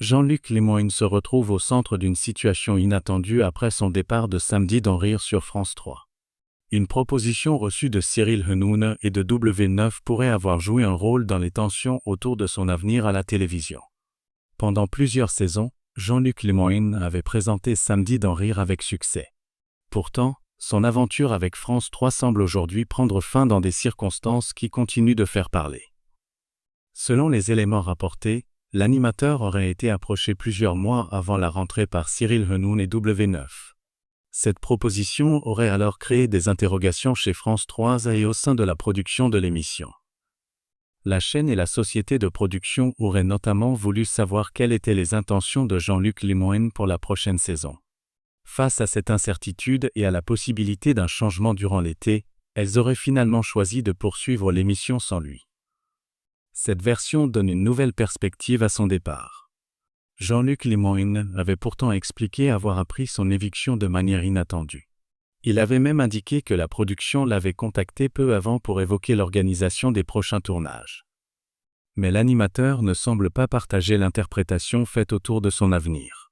Jean-Luc Lemoyne se retrouve au centre d'une situation inattendue après son départ de Samedi dans Rire sur France 3. Une proposition reçue de Cyril Hanoun et de W9 pourrait avoir joué un rôle dans les tensions autour de son avenir à la télévision. Pendant plusieurs saisons, Jean-Luc Lemoyne avait présenté Samedi dans Rire avec succès. Pourtant, son aventure avec France 3 semble aujourd'hui prendre fin dans des circonstances qui continuent de faire parler. Selon les éléments rapportés, l'animateur aurait été approché plusieurs mois avant la rentrée par Cyril Hanoun et W9. Cette proposition aurait alors créé des interrogations chez France 3 et au sein de la production de l'émission. La chaîne et la société de production auraient notamment voulu savoir quelles étaient les intentions de Jean-Luc Lemoyne pour la prochaine saison. Face à cette incertitude et à la possibilité d'un changement durant l'été, elles auraient finalement choisi de poursuivre l'émission sans lui. Cette version donne une nouvelle perspective à son départ. Jean-Luc Lemoyne avait pourtant expliqué avoir appris son éviction de manière inattendue. Il avait même indiqué que la production l'avait contacté peu avant pour évoquer l'organisation des prochains tournages. Mais l'animateur ne semble pas partager l'interprétation faite autour de son avenir.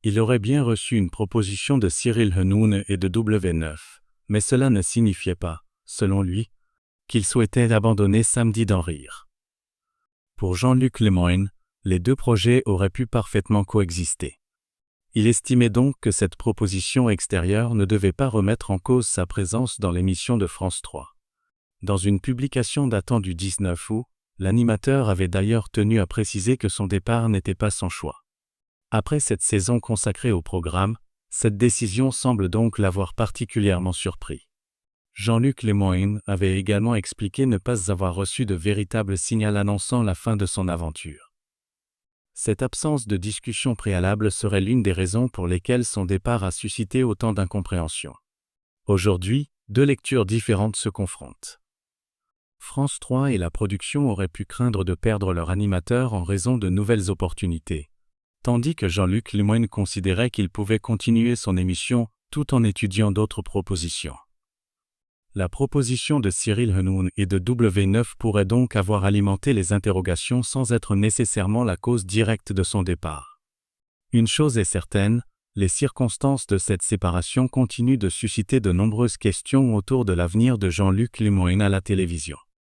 Il aurait bien reçu une proposition de Cyril Hanoun et de W9, mais cela ne signifiait pas, selon lui, qu'il souhaitait abandonner Samedi dans Rire. Pour Jean-Luc Lemoyne, les deux projets auraient pu parfaitement coexister. Il estimait donc que cette proposition extérieure ne devait pas remettre en cause sa présence dans l'émission de France 3. Dans une publication datant du 19 août, l'animateur avait d'ailleurs tenu à préciser que son départ n'était pas son choix. Après cette saison consacrée au programme, cette décision semble donc l'avoir particulièrement surpris. Jean-Luc Lemoyne avait également expliqué ne pas avoir reçu de véritable signal annonçant la fin de son aventure. Cette absence de discussion préalable serait l'une des raisons pour lesquelles son départ a suscité autant d'incompréhension. Aujourd'hui, deux lectures différentes se confrontent. France 3 et la production auraient pu craindre de perdre leur animateur en raison de nouvelles opportunités, tandis que Jean-Luc Lemoyne considérait qu'il pouvait continuer son émission tout en étudiant d'autres propositions. La proposition de Cyril Hanoun et de W9 pourrait donc avoir alimenté les interrogations sans être nécessairement la cause directe de son départ. Une chose est certaine, les circonstances de cette séparation continuent de susciter de nombreuses questions autour de l'avenir de Jean-Luc Lemoyne à la télévision.